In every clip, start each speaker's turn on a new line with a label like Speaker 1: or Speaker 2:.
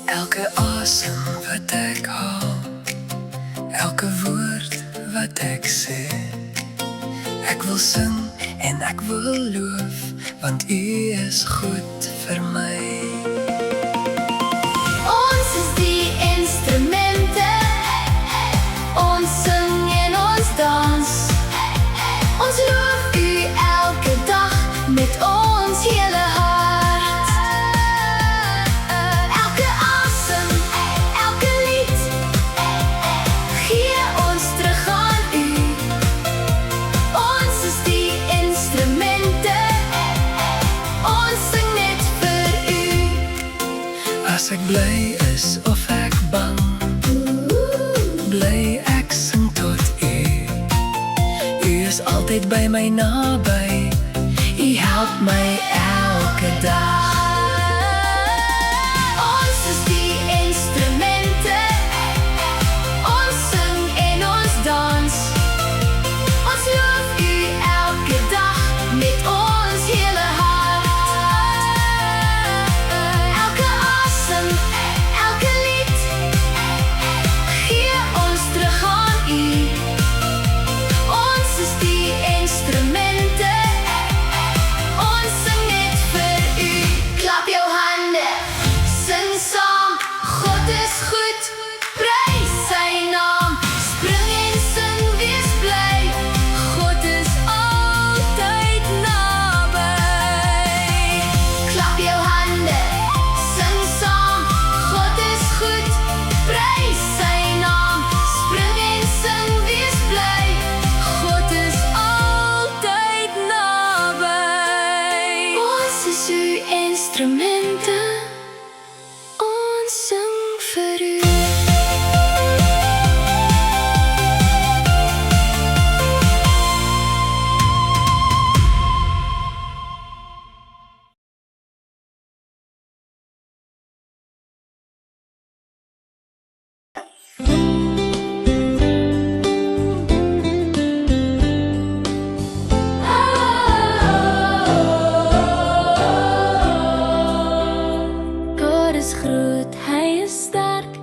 Speaker 1: Elke asem wat ek haal, elke woord wat ek sê, ek wil sing en ek wil loof, want U is goed vir my.
Speaker 2: Ons is die instrumente, ons sing en ons dans. Ons loof U elke dag met ons hele hart. Elke asem, elke lied, gee ons terug aan U. Ons is die instrumente, ons sing net vir U.
Speaker 1: As ek bly is of ek bang, bly ek sing tot U. U is altyd by my naby, U help my elke dag.
Speaker 2: Ons is die instrumente, ons sing en ons dans. Ons loof U elke dag met ons hele hart. Elke asem, elke lied, gee ons terug aan U. Ons is die instrumente, ons sing net vir U. Klap jou hande, sing saam, God is goed, prys sy naam. Spring en sing, wees bly, God is altyd naby. Klap jou hande, sing saam, God is goed, prys sy naam. Spring en sing, wees bly, God is altyd naby. Ons is U instrumente, ons sing vir U. God is groot, Hy is sterk,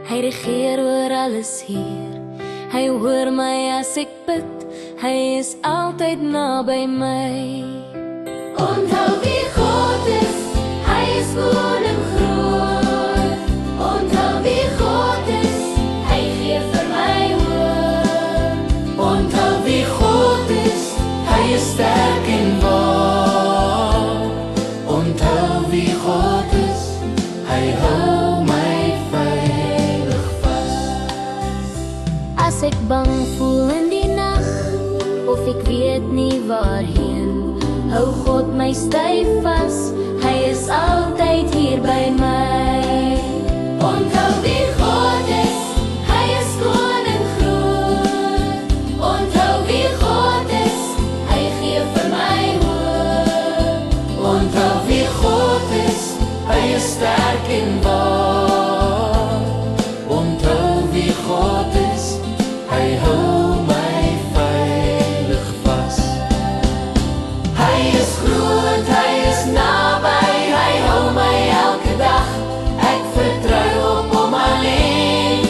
Speaker 2: Hy regeer oor alles hier. Hy hoor my as ek bid, Hy is altyd naby my. Onthou wie God is, Hy is koning groot. Onthou wie God is, Hy gee vir my hoop.
Speaker 3: Onthou wie God is, Hy is sterk en waar. Onthou wie God is, Hy hou my veilig vas.
Speaker 2: As ek bang voel in die nag, of ek weet nie waarheen, hou God my styf vas, Hy is altyd hier by my. Onthou wie God is, Hy is koning groot. Onthou wie God is, Hy gee vir my hoop.
Speaker 3: Onthou wie God is, Hy is sterk en waar. Onthou wie God is, Hy hou my veilig vas. Hy is groot, Hy is naby, Hy hou my elke dag. Ek vertrou op Hom alleen,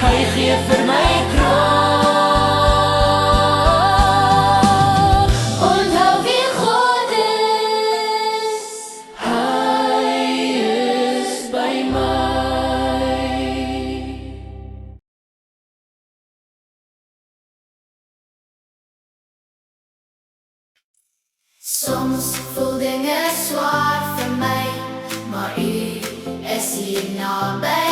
Speaker 3: Hy gee vir my krag.
Speaker 2: Onthou wie God is.
Speaker 3: Hy is by my.
Speaker 2: Soms voel dinge swaar vir my, maar U is hier naby.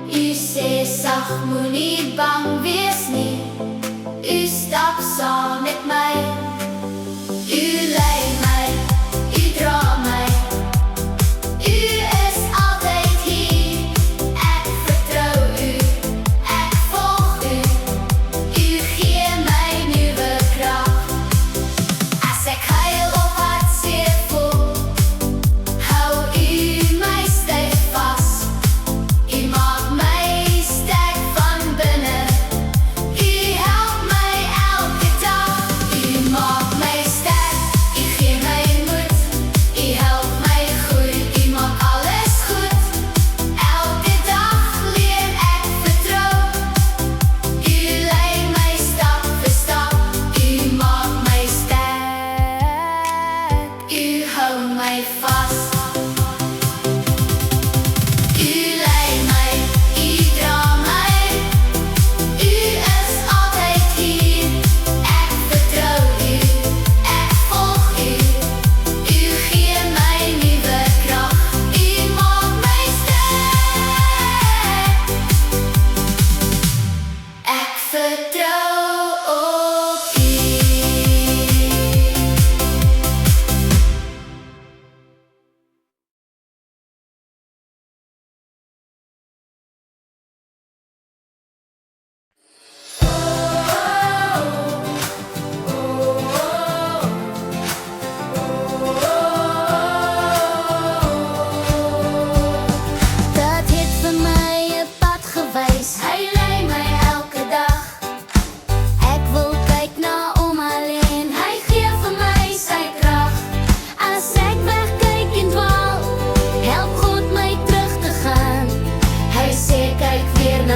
Speaker 2: U sê sag, moenie bang wees nie, U stap saam met my. U lei my, U dra my, U is altyd hier. Ek vertrou U, ek volg U, U gee my nuwe krag. As ek huil of hartseer voel, hou U my styf vas. U maak my sterk van binne, U help my elke dag. U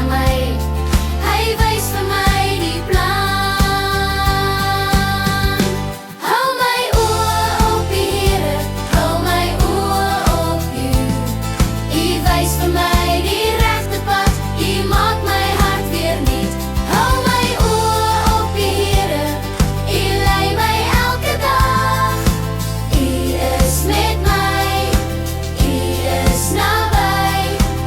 Speaker 2: my. Hy wys vir my die plan. Hou my oë op die Here, hou my oë op U. U wys vir my die regte pad, U maak my hart weer nuut. Hou my oë op die Here, U lei my elke dag. U is met my, U is naby,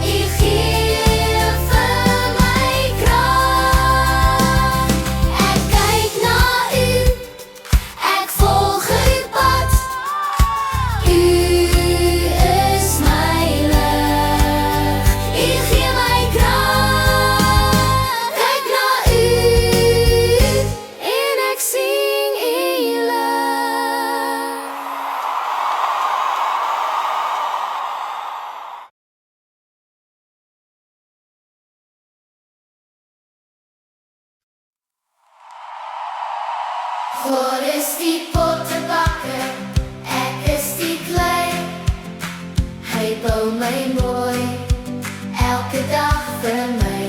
Speaker 2: U gee vir my krag. Ek kyk na U, ek volg U pad. U is my lig, U gee my krag. Kyk na U en ek sing U lig. God is die pottebakker, ek is die klei. Hy bou my mooi, elke dag vir my.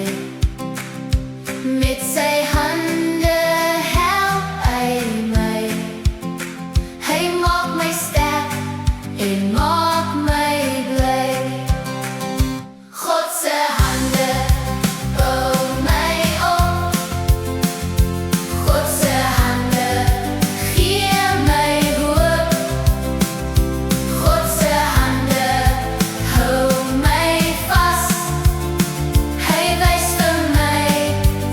Speaker 2: Met sy hande help hy my. Hy maak my sterk en maak my bly. God se hande bou my op. God se hande gee my hoop. God se hande hou my vas. Hy wys vir my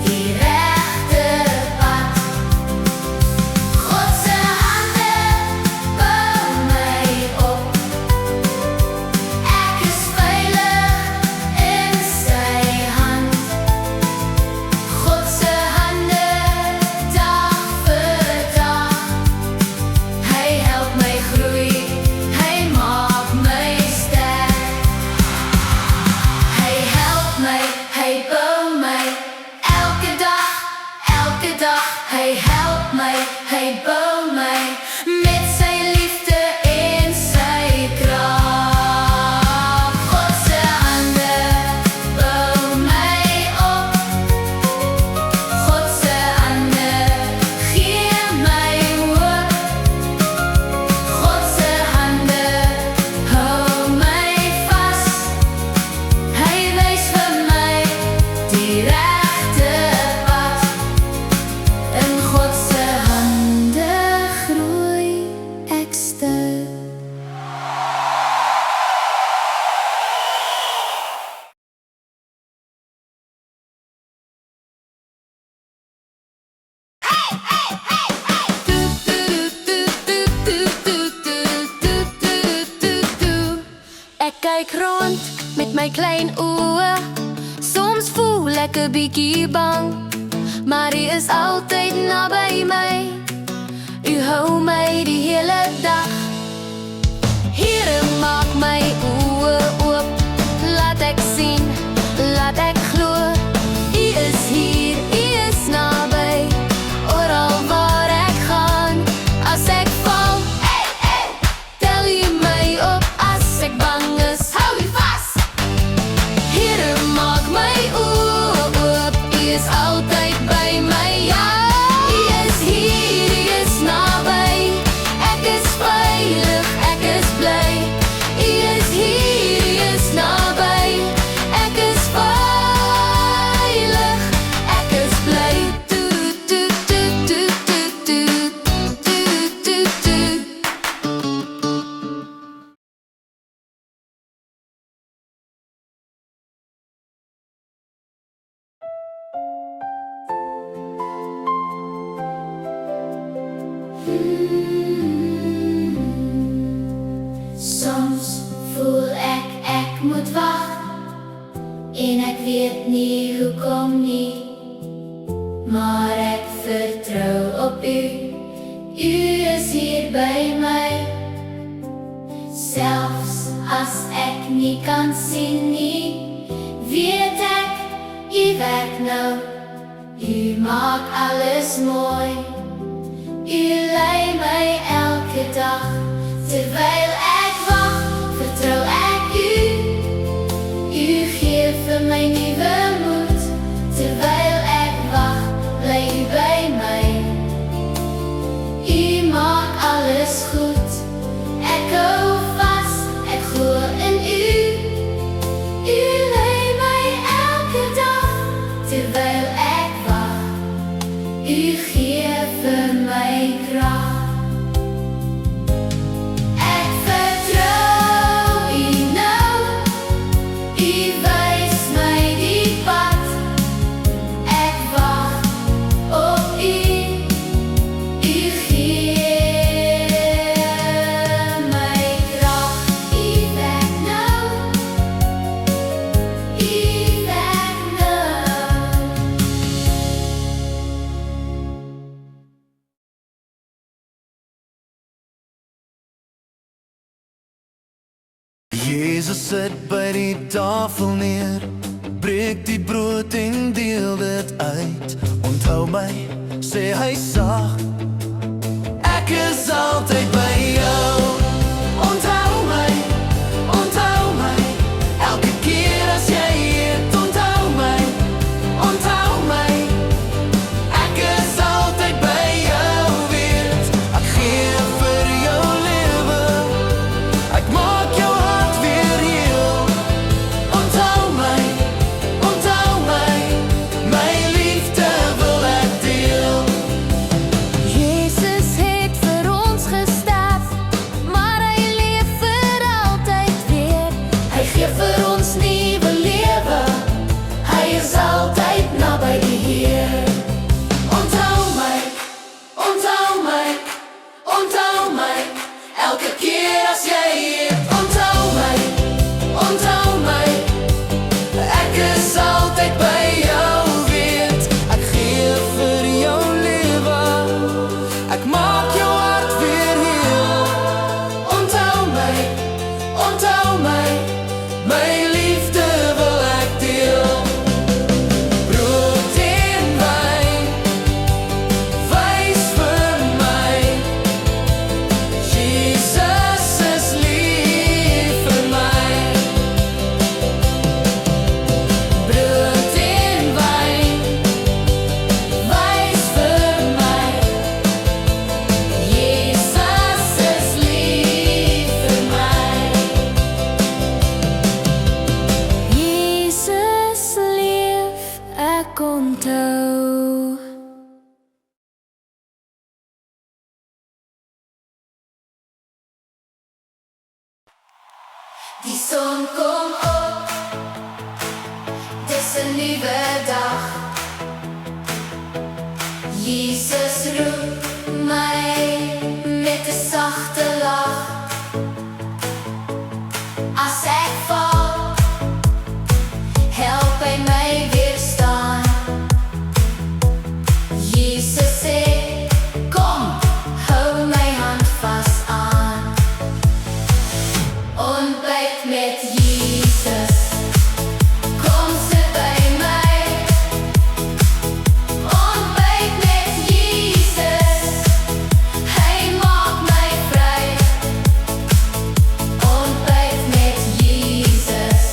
Speaker 2: die regte pad. God se hande bou my op. Ek is veilig in sy hand. God se hande dag vir dag. Hy help my groei, hy maak my sterk. Hy help my, hy bou my elke dag, elke dag. Hy help my, hy bou my met sy liefde en sy krag. God se hande bou my op. God se hande gee my hoop. God se hande hou my vas. Hy wys vir my die regte pad. In God se hande groei ek sterk. Ek kyk rond met my klein oë. Soms voel ek 'n bietjie bang, maar U is altyd naby my. U hou my die hele dag. Here, maak my oë oop. Laat ek sien, laat ek glo. U is hier, U is naby. Oral waar ek gaan, as ek val, tel U my op. As ek bang is, hou U vas. Here, maak my oë oop. U is altyd by my, ja. U is hier, U is naby. Ek is veilig, ek is bly. U is hier, U is naby. Ek is veilig, ek is bly. Soms voel ek moet wag en ek weet nie hoekom nie, maar ek vertrou op U. U is hier by my. Selfs as ek nie kan sien nie, weet ek U werk nou. U maak alles mooi. U lei my elke dag. Terwyl ek wag, vertrou ek U. U gee vir my nuwe moed.
Speaker 4: sit by die tafel neer, breek die brood en deel dit uit. Onthou my, sê hy sag, ek is altyd by jou. Onthou my, elke keer as jy eet. Onthou my, ek is altyd by jou, weet. Ek gee vir jou lewe, ek maak jou hart weer heel. Onthou my, my liefde wil ek deel.
Speaker 2: Jesus het vir ons gesterf, maar hy leef vir altyd weer. Hy gee vir ons nuwe lewe, hy is altyd naby die Heer.
Speaker 4: Onthou my, elke keer as jy eet. Onthou my, ek is altyd by jou, weet. Ek gee vir jou lewe, ek maak jou hart weer heel. Onthou my, my liefde wil ek deel. Brood en wyn, wys vir my, Jesus is lief vir my. Brood en wyn, wys vir my, Jesus is lief vir my.
Speaker 2: Jesus leef, ek onthou.
Speaker 5: Die son kom op, dis 'n nuwe dag. Jesus roep my met 'n sagte lach. As ek val, help hy my weer staan. Jesus sê, kom, hou my hand vas aan. Ontbyt met Jesus, kom sit by my. Ontbyt met Jesus, hy maak my vry. Ontbyt met Jesus,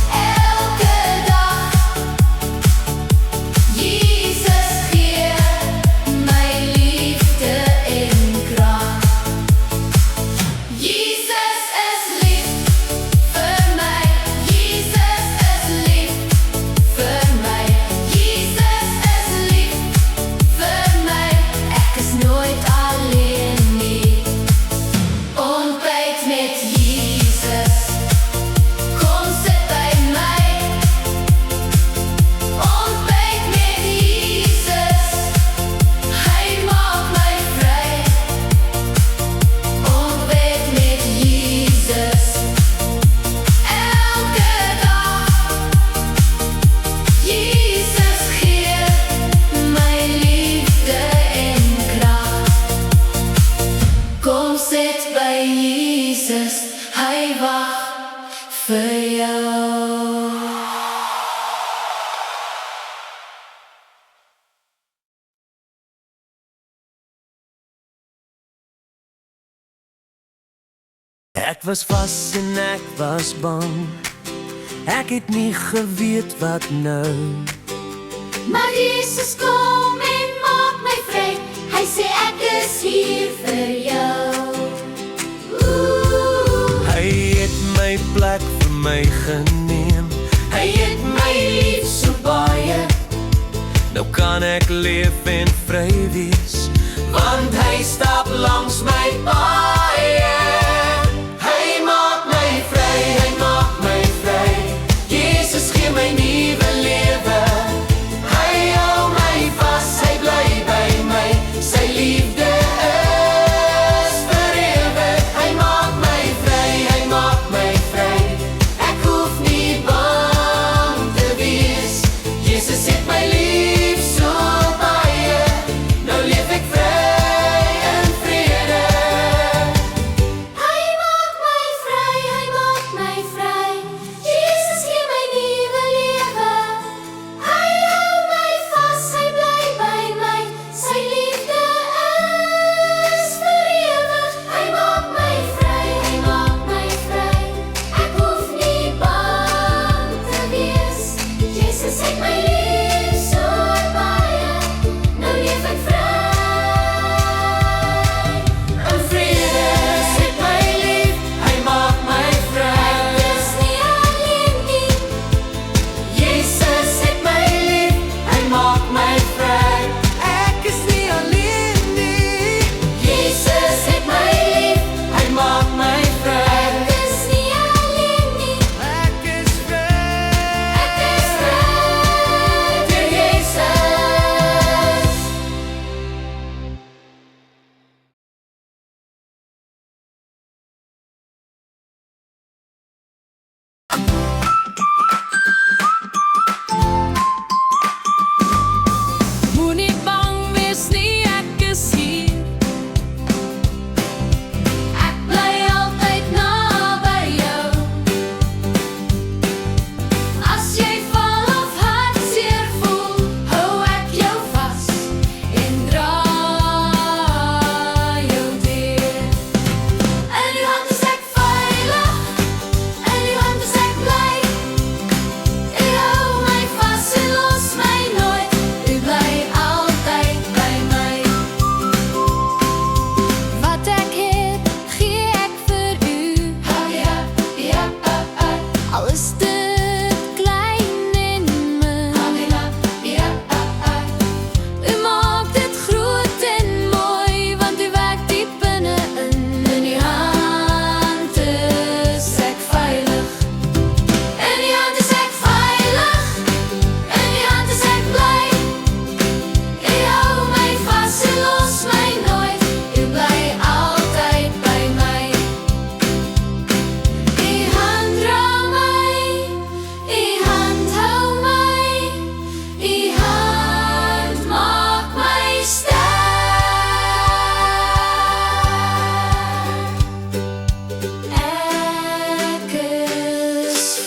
Speaker 5: elke dag. Jesus gee my liefde en krag. Jesus is lief vir my. Jesus is lief vir my. Jesus is lief vir my. Ek is nooit alleen nie. Ontbyt met Jesus, kom sit by my. Ontbyt met Jesus, hy maak my vry. Ontbyt met Jesus, elke dag. Jesus gee my liefde en krag. Kom sit by Jesus, hy wag vir jou.
Speaker 4: Ek was vas en ek was bang, ek het nie geweet wat nou.
Speaker 2: Maar Jesus kom en maak my vry. Hy sê ek is hier vir jou.
Speaker 4: Hy het my plek vir my geneem, hy het my lief so baie. Nou kan ek leef en vry wees, want hy stap langs my paie. Hy maak my vry, hy maak my vry. Jesus gee my nuwe lewe, hy hou my vas, hy bly by my. Sy liefde is vir ewig. Hy maak my vry, hy maak my vry. Ek hoef nie bang te wees, Jesus het my lief so baie. Nou leef ek vry in vrede.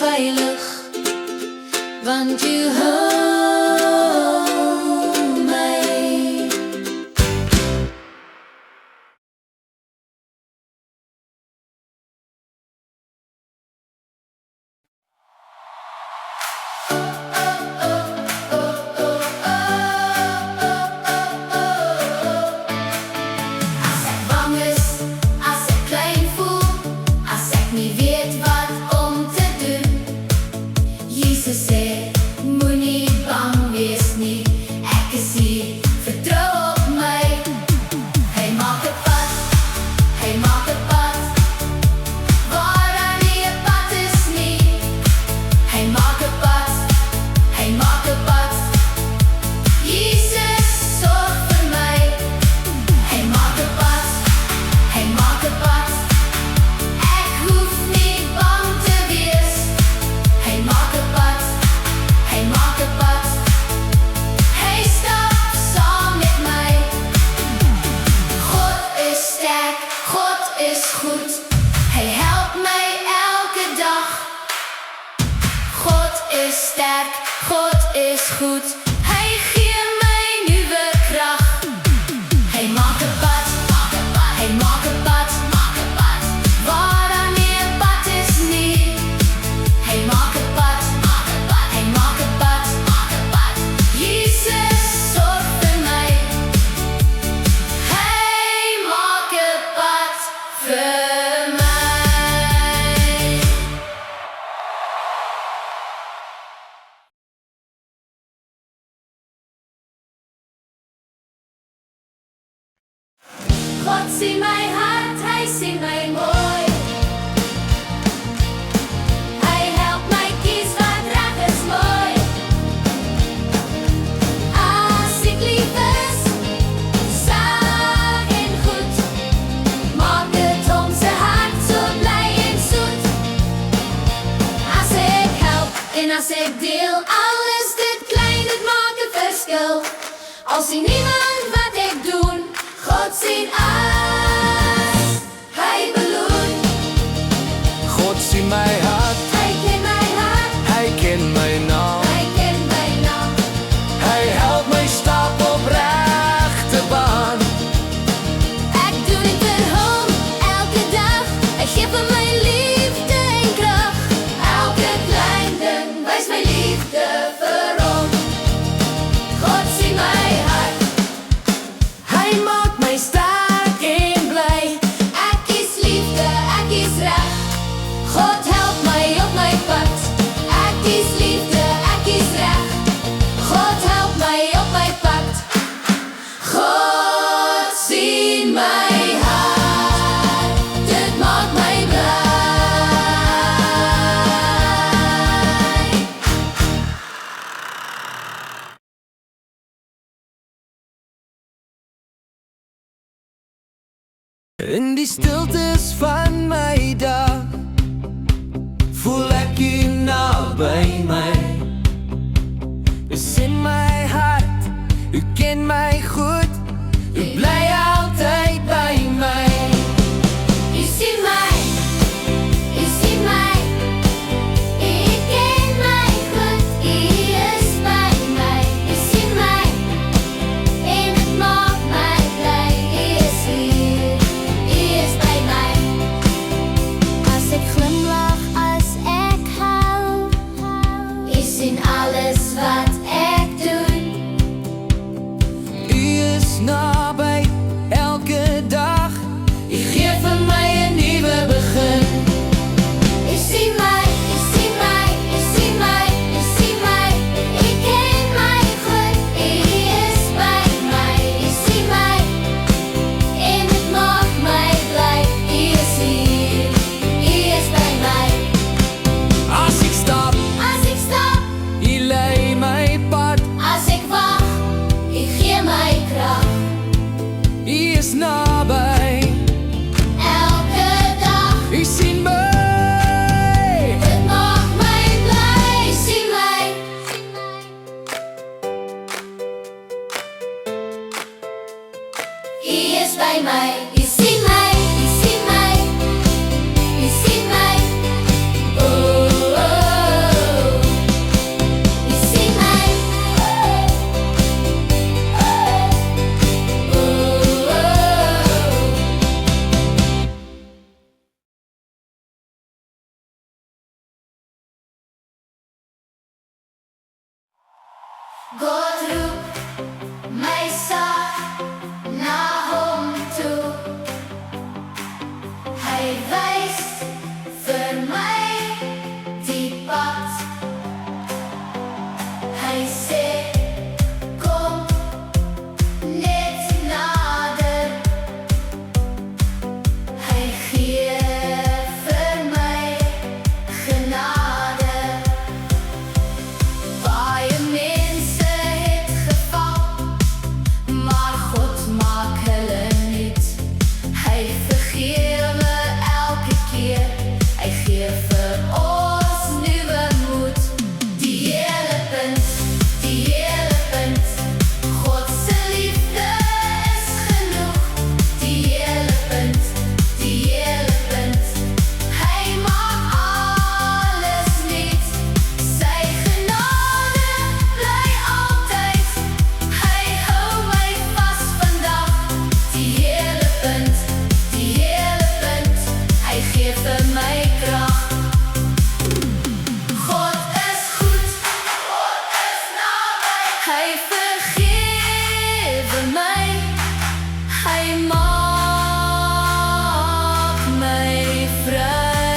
Speaker 5: veilig, want jy hou my. As ek bang is, as ek klein voel, as ek nie weet wat om te doen, Jesus sê, moenie bang wees nie, ek is hier, vertrou op my. Hy maak 'n pad, hy maak 'n pad, waar daar nie 'n pad is nie. Hy maak 'n pad, hy maak 'n pad, Jesus sorg vir my. Hy maak 'n pad, hy maak 'n pad, ek hoef nie bang te wees. Hy maak 'n pad, hy maak 'n pad, hy stap saam met my. God is sterk, God is goed, hy help my elke dag. God is sterk, God is goed, hy gee my nuwe krag. Hy maak 'n pad, hy maak 'n pad, waar daar nie 'n pad is nie. Hy maak 'n pad, hy maak 'n pad, Jesus sorg vir my. Hy maak 'n pad vir my. God sien my hart, hy sien my mooi. Hy help my kies wat reg is mooi. As ek lief is, saag en goed, maak dit hom se hart so bly en soet. As ek help en as ek deel, al is dit klein, dit maak 'n verskil. Al sien niemand wat ek doen, God sien alles, hy beloon.
Speaker 4: God sien my hart,
Speaker 5: Hy ken my hart,
Speaker 4: hy ken my naam.
Speaker 5: hy ken my naam.
Speaker 4: Hy help my stap op regte baan.
Speaker 5: Ek doen dit vir hom elke dag. Hy gee vir my liefde en krag. Elke klein ding wys my liefde vir hom. God sien my hart,
Speaker 4: Hy maak my sterk en bly.
Speaker 5: ek is liefde, ek is reg. God help my op my pad. Ek is liefde, ek is reg. God help my op my pad. God sien my hart, dit maak my bly.
Speaker 4: In die stiltes van my dag voel ek U naby my. Dis in my hart, U ken my goed, U bly altyd by my.
Speaker 5: U sien my, u sien my, u ken my goed, u is by my. U sien my, en dit maak my bly. U is hier, u is by my. As ek glimlag, as ek hou,
Speaker 2: God roep my sag na hom toe. Hy wys vir my die pad. Hy sê kom net nader. Hy gee vir my genade. Baie mense het geval, maar God maak hulle nuut. Hy vergewe elke keer, hy gee vir ons nuwe moed. Die hele punt, God se liefde is genoeg. Die hele punt, hy maak alles nuut. Sy genade bly altyd, hy hou my vas vandag. Die hele punt, hy gee vir my krag. God is goed, God is naby. Hy vergewe my, hy maak my vry.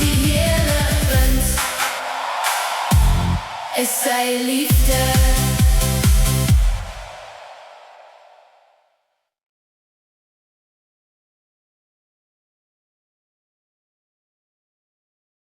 Speaker 2: Die hele punt is sy liefde.